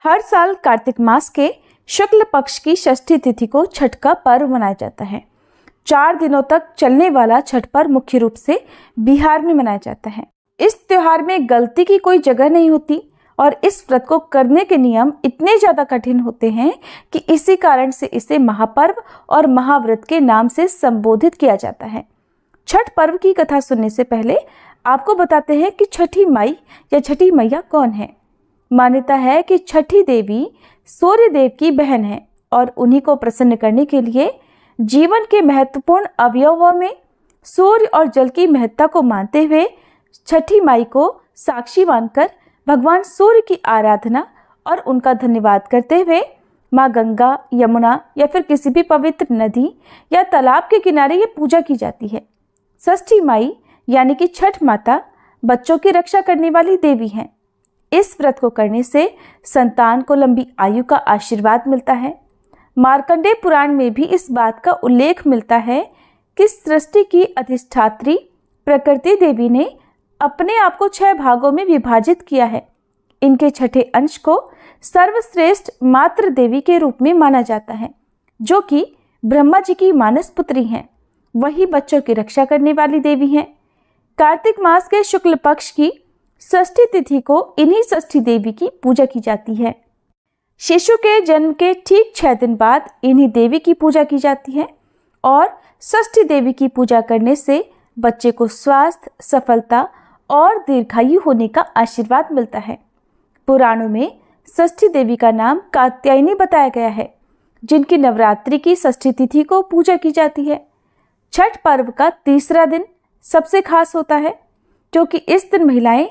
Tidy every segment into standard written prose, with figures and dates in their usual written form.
हर साल कार्तिक मास के शुक्ल पक्ष की षष्ठी तिथि को छठ का पर्व मनाया जाता है। 4 दिनों तक चलने वाला छठ पर्व मुख्य रूप से बिहार में मनाया जाता है। इस त्योहार में गलती की कोई जगह नहीं होती और इस व्रत को करने के नियम इतने ज्यादा कठिन होते हैं कि इसी कारण से इसे महापर्व और महाव्रत के नाम से संबोधित किया जाता है। छठ पर्व की कथा सुनने से पहले आपको बताते हैं कि छठी माई या छठी मैया कौन है। मान्यता है कि छठी देवी सूर्य देव की बहन है और उन्हीं को प्रसन्न करने के लिए जीवन के महत्वपूर्ण अवयवों में सूर्य और जल की महत्ता को मानते हुए छठी माई को साक्षी मानकर भगवान सूर्य की आराधना और उनका धन्यवाद करते हुए माँ गंगा, यमुना या फिर किसी भी पवित्र नदी या तालाब के किनारे ये पूजा की जाती है। षष्ठी माई यानी कि छठ माता बच्चों की रक्षा करने वाली देवी हैं। इस व्रत को करने से संतान को लंबी आयु का आशीर्वाद मिलता है। मार्कंडेय पुराण में भी इस बात का उल्लेख मिलता है कि सृष्टि की अधिष्ठात्री प्रकृति देवी ने अपने आप को 6 भागों में विभाजित किया है। इनके छठे अंश को सर्वश्रेष्ठ मातृ देवी के रूप में माना जाता है, जो कि ब्रह्मा जी की मानस पुत्री हैं। वही बच्चों की रक्षा करने वाली देवी हैं। कार्तिक मास के शुक्ल पक्ष की षष्ठी तिथि को इन्हीं षष्ठी देवी की पूजा की जाती है। शिशु के जन्म के ठीक 6 दिन बाद इन्हीं देवी की पूजा की जाती है और षष्ठी देवी की पूजा करने से बच्चे को स्वास्थ्य, सफलता और दीर्घायु होने का आशीर्वाद मिलता है। पुराणों में षष्ठी देवी का नाम कात्यायनी बताया गया है, जिनकी नवरात्रि की षष्ठी तिथि को पूजा की जाती है। छठ पर्व का तीसरा दिन सबसे खास होता है, क्योंकि इस दिन महिलाएं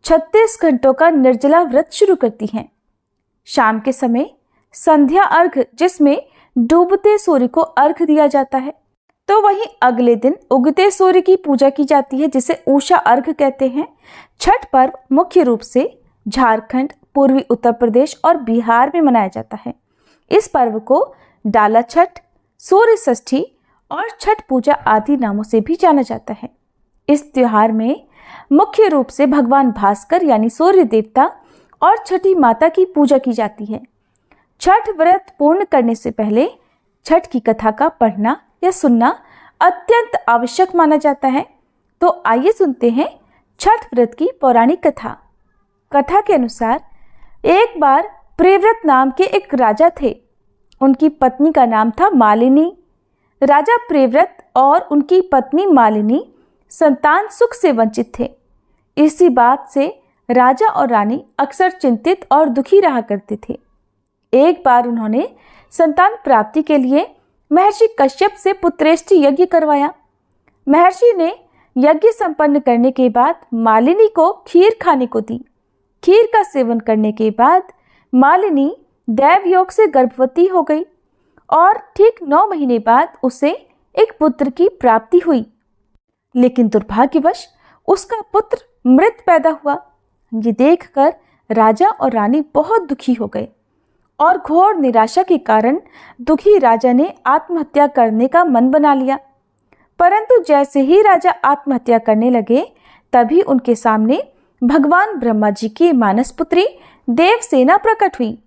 36 घंटों का निर्जला व्रत शुरू करती हैं। शाम के समय संध्या अर्घ, जिसमें डूबते सूर्य को अर्घ दिया जाता है, तो वहीं अगले दिन उगते सूर्य की पूजा की जाती है, जिसे उषा अर्घ कहते हैं। छठ पर्व मुख्य रूप से झारखंड, पूर्वी उत्तर प्रदेश और बिहार में मनाया जाता है। इस पर्व को डाला छठ, सूर्य षष्ठी और छठ पूजा आदि नामों से भी जाना जाता है। इस त्योहार में मुख्य रूप से भगवान भास्कर यानी सूर्य देवता और छठी माता की पूजा की जाती है। छठ व्रत पूर्ण करने से पहले छठ की कथा का पढ़ना या सुनना अत्यंत आवश्यक माना जाता है। तो आइए सुनते हैं छठ व्रत की पौराणिक कथा। कथा के अनुसार एक बार प्रियव्रत नाम के एक राजा थे। उनकी पत्नी का नाम था मालिनी। राजा प्रियव्रत और उनकी पत्नी मालिनी संतान सुख से वंचित थे। इसी बात से राजा और रानी अक्सर चिंतित और दुखी रहा करते थे। एक बार उन्होंने संतान प्राप्ति के लिए महर्षि कश्यप से पुत्रेष्टि यज्ञ करवाया। महर्षि ने यज्ञ संपन्न करने के बाद मालिनी को खीर खाने को दी। खीर का सेवन करने के बाद मालिनी दैव योग से गर्भवती हो गई और ठीक 9 महीने बाद उसे एक पुत्र की प्राप्ति हुई। लेकिन दुर्भाग्यवश उसका पुत्र मृत पैदा हुआ। ये देखकर राजा और रानी बहुत दुखी हो गए और घोर निराशा के कारण दुखी राजा ने आत्महत्या करने का मन बना लिया। परंतु जैसे ही राजा आत्महत्या करने लगे, तभी उनके सामने भगवान ब्रह्मा जी की मानस पुत्री देवसेना प्रकट हुई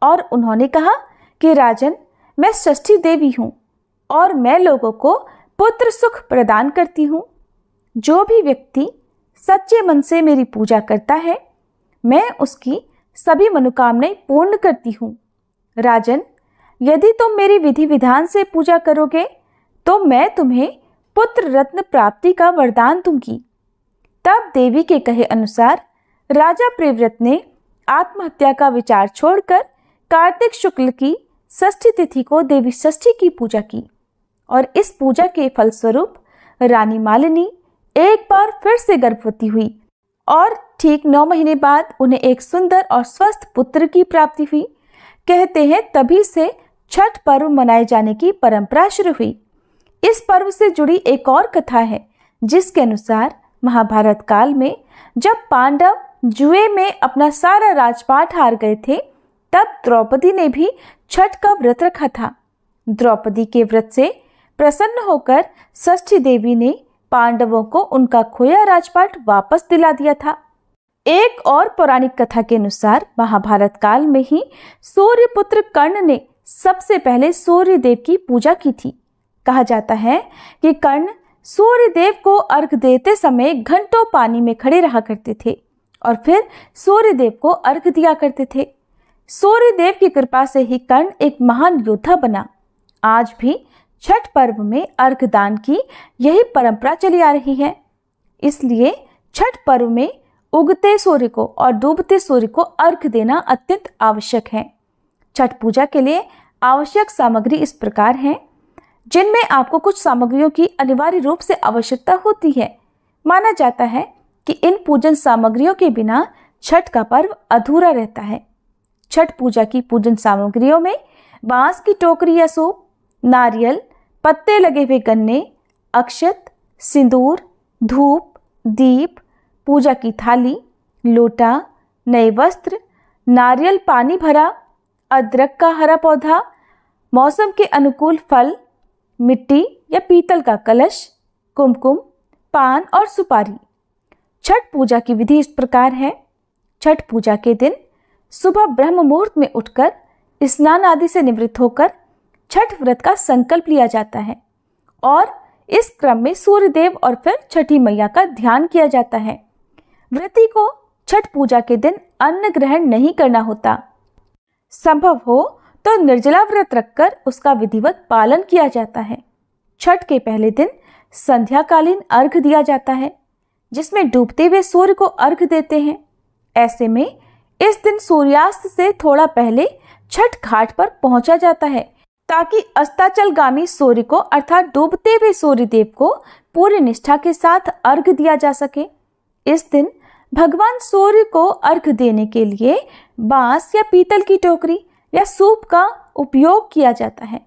और उन्होंने कहा कि राजन, मैं षष्ठी देवी हूँ और मैं लोगों को पुत्र सुख प्रदान करती हूँ। जो भी व्यक्ति सच्चे मन से मेरी पूजा करता है, मैं उसकी सभी मनोकामनाएं पूर्ण करती हूँ। राजन, यदि तुम मेरी विधि विधान से पूजा करोगे तो मैं तुम्हें पुत्र रत्न प्राप्ति का वरदान दूंगी। तब देवी के कहे अनुसार राजा प्रियव्रत ने आत्महत्या का विचार छोड़कर कार्तिक शुक्ल की षष्ठी तिथि को देवी षष्ठी की पूजा की और इस पूजा के फलस्वरूप रानी मालिनी एक बार फिर से गर्भवती हुई और ठीक 9 महीने बाद उन्हें एक सुंदर और स्वस्थ पुत्र की प्राप्ति हुई। कहते हैं तभी से छठ पर्व मनाए जाने की परंपरा शुरू हुई। इस पर्व से जुड़ी एक और कथा है, जिसके अनुसार महाभारत काल में जब पांडव जुए में अपना सारा राजपाट हार गए थे, तब द्रौपदी ने भी छठ का व्रत रखा था। द्रौपदी के व्रत से प्रसन्न होकर षष्ठी देवी ने पांडवों को उनका खोया राजपाट वापस दिला दिया था। एक और पौराणिक कथा के अनुसार महाभारत काल में ही सूर्यपुत्र कर्ण ने सबसे पहले सूर्य देव की पूजा की थी। कहा जाता है कि कर्ण सूर्य देव को अर्घ देते समय घंटों पानी में खड़े रहा करते थे और फिर सूर्य देव को अर्घ दिया करते थे। सूर्य देव की कृपा से ही कर्ण एक महान योद्धा बना। आज भी छठ पर्व में अर्घ दान की यही परंपरा चली आ रही है। इसलिए छठ पर्व में उगते सूर्य को और डूबते सूर्य को अर्घ देना अत्यंत आवश्यक है। छठ पूजा के लिए आवश्यक सामग्री इस प्रकार है, जिनमें आपको कुछ सामग्रियों की अनिवार्य रूप से आवश्यकता होती है। माना जाता है कि इन पूजन सामग्रियों के बिना छठ का पर्व अधूरा रहता है। छठ पूजा की पूजन सामग्रियों में बांस की टोकरी या सूप, नारियल, पत्ते लगे हुए गन्ने, अक्षत, सिंदूर, धूप, दीप, पूजा की थाली, लोटा, नए वस्त्र, नारियल पानी भरा, अदरक का हरा पौधा, मौसम के अनुकूल फल, मिट्टी या पीतल का कलश, कुमकुम, पान और सुपारी। छठ पूजा की विधि इस प्रकार है। छठ पूजा के दिन सुबह ब्रह्म मुहूर्त में उठकर स्नान आदि से निवृत्त होकर छठ व्रत का संकल्प लिया जाता है और इस क्रम में सूर्य देव और फिर छठी मैया का ध्यान किया जाता है। व्रती को छठ पूजा के दिन अन्न ग्रहण नहीं करना होता। संभव हो तो निर्जला व्रत रखकर उसका विधिवत पालन किया जाता है। छठ के पहले दिन संध्याकालीन अर्घ दिया जाता है, जिसमें डूबते हुए सूर्य को अर्घ देते हैं। ऐसे में इस दिन सूर्यास्त से थोड़ा पहले छठ घाट पर पहुंचा जाता है, ताकि अस्ताचलगामी सूर्य को अर्थात डूबते हुए सूर्य देव को पूरी निष्ठा के साथ अर्घ दिया जा सके। इस दिन भगवान सूर्य को अर्घ देने के लिए बांस या पीतल की टोकरी या सूप का उपयोग किया जाता है।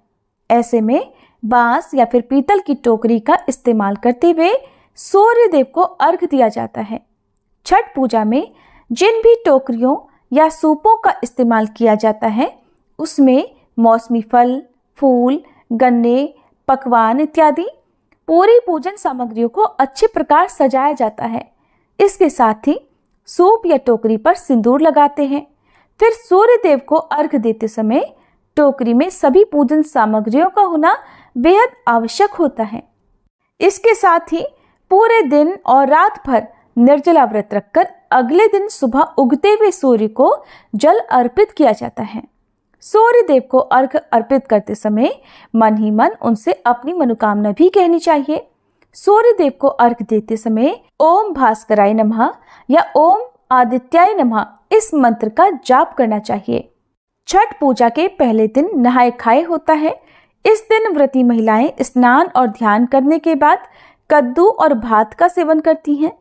ऐसे में बांस या फिर पीतल की टोकरी का इस्तेमाल करते हुए सूर्य देव को अर्घ दिया जाता है। छठ पूजा में जिन भी टोकरियों या सूपों का इस्तेमाल किया जाता है, उसमें मौसमी फल, फूल, गन्ने, पकवान इत्यादि पूरी पूजन सामग्रियों को अच्छे प्रकार सजाया जाता है। इसके साथ ही सूप या टोकरी पर सिंदूर लगाते हैं। फिर सूर्य देव को अर्घ देते समय टोकरी में सभी पूजन सामग्रियों का होना बेहद आवश्यक होता है। इसके साथ ही पूरे दिन और रात भर निर्जला व्रत रखकर अगले दिन सुबह उगते हुए सूर्य को जल अर्पित किया जाता है। सूर्य देव को अर्घ अर्पित करते समय मन ही मन उनसे अपनी मनोकामना भी कहनी चाहिए। सूर्य देव को अर्घ देते समय ओम भास्कराय नमः या ओम आदित्याय नमः इस मंत्र का जाप करना चाहिए। छठ पूजा के पहले दिन नहाय खाए होता है। इस दिन व्रती महिलाएं स्नान और ध्यान करने के बाद कद्दू और भात का सेवन करती हैं।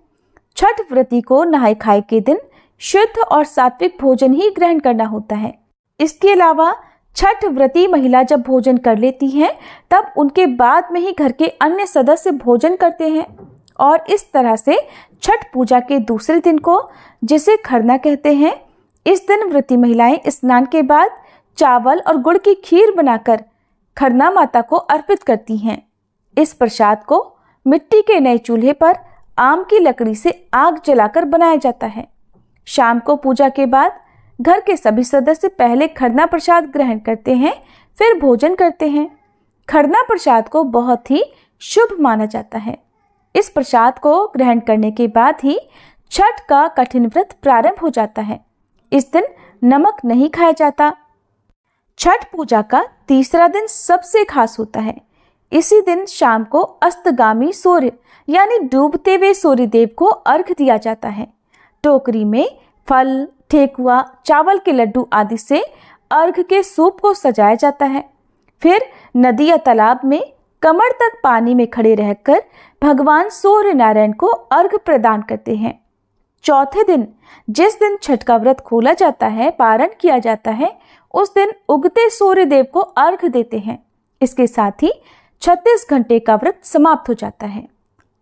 छठ व्रती को नहाय खाए के दिन शुद्ध और सात्विक भोजन ही ग्रहण करना होता है। इसके अलावा छठ व्रती महिला जब भोजन कर लेती हैं, तब उनके बाद में ही घर के अन्य सदस्य भोजन करते हैं और इस तरह से छठ पूजा के दूसरे दिन को, जिसे खरना कहते हैं, इस दिन व्रती महिलाएं स्नान के बाद चावल और गुड़ की खीर बनाकर खरना माता को अर्पित करती हैं। इस प्रसाद को मिट्टी के नए चूल्हे पर आम की लकड़ी से आग जलाकर बनाया जाता है। शाम को पूजा के बाद घर के सभी सदस्य पहले खरना प्रसाद ग्रहण करते हैं, फिर भोजन करते हैं। खरना प्रसाद को बहुत ही शुभ माना जाता है। इस प्रसाद को ग्रहण करने के बाद ही छठ का कठिन व्रत प्रारंभ हो जाता है। इस दिन नमक नहीं खाया जाता। छठ पूजा का तीसरा दिन सबसे खास होता है। इसी दिन शाम को अस्तगामी सूर्य यानी डूबते हुए सूर्य देव को अर्घ दिया जाता है। टोकरी में फल, ठेकुआ, चावल के लड्डू आदि से अर्घ के सूप को सजाया जाता है। फिर नदी या तालाब में कमर तक पानी में खड़े रहकर भगवान सूर्य नारायण को अर्घ प्रदान करते हैं। चौथे दिन, जिस दिन छठ का व्रत खोला जाता है, पारण किया जाता है, उस दिन उगते सूर्य देव को अर्घ देते हैं। इसके साथ ही 36 घंटे का व्रत समाप्त हो जाता है।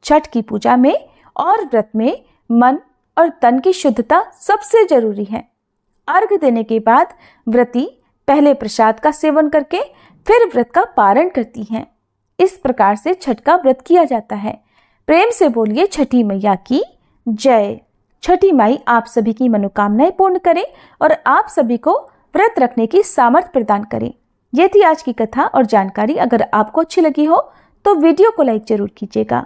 छठ की पूजा में और व्रत में मन और तन की शुद्धता सबसे जरूरी है। अर्घ देने के बाद व्रती पहले प्रसाद का सेवन करके फिर व्रत का पारण करती हैं। इस प्रकार से छठ का व्रत किया जाता है। प्रेम से बोलिए छठी मैया की जय। छठी माई आप सभी की मनोकामनाएं पूर्ण करे और आप सभी को व्रत रखने की सामर्थ्य प्रदान करे। ये थी आज की कथा और जानकारी। अगर आपको अच्छी लगी हो तो वीडियो को लाइक जरूर कीजिएगा।